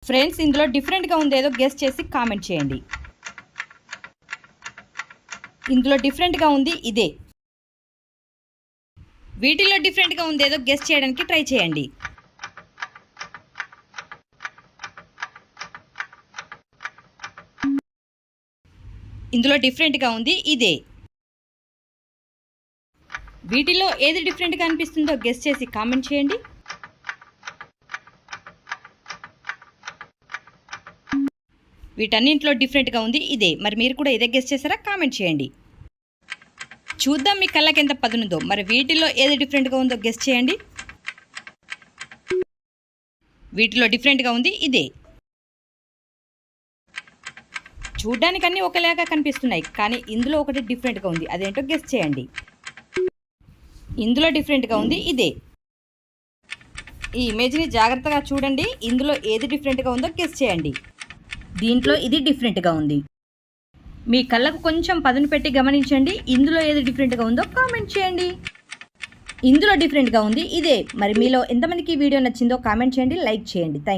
Friends, ఇందులో డిఫరెంట్గా ఉందేదో guess చేసి కామెంట్ చేయండి. ఇందులో డిఫరెంట్గా ఉంది ఇదే. వీటిలో డిఫరెంట్గా ఉందేదో గెస్ చేయడానికి ట్రై చేయండి. ఇందులో డిఫరెంట్గా ఉంది ఇదే. వీటిలో ఏది డిఫరెంట్గా అనిపిస్తుందో గెస్ చేసి కామెంట్ చేయండి. వీటన్నింటిలో డిఫరెంట్గా ఉంది ఇదే. మరి మీరు కూడా ఇదే గెస్ చేశారా? కామెంట్ చేయండి. చూద్దాం మీ కళ్ళకి ఎంత పదునుందో. మరి వీటిలో ఏది డిఫరెంట్గా ఉందో గెస్ చేయండి. వీటిలో డిఫరెంట్గా ఉంది ఇదే. చూడ్డానికి అన్నీ ఒకలాగా కనిపిస్తున్నాయి, కానీ ఇందులో ఒకటి డిఫరెంట్గా ఉంది. అదేంటో గెస్ చేయండి. ఇందులో డిఫరెంట్గా ఉంది ఇదే. ఈ ఇమేజ్ని జాగ్రత్తగా చూడండి. ఇందులో ఏది డిఫరెంట్గా ఉందో గెస్ చేయండి. దీంట్లో ఇది డిఫరెంట్గా ఉంది. మీ కళ్ళకు కొంచెం పదును పెట్టి గమనించండి. ఇందులో ఏది డిఫరెంట్గా ఉందో కామెంట్ చేయండి. ఇందులో డిఫరెంట్గా ఉంది ఇదే. మరి మీలో ఎంతమందికి ఈ వీడియో నచ్చిందో కామెంట్ చేయండి, లైక్ చేయండి. Thank you.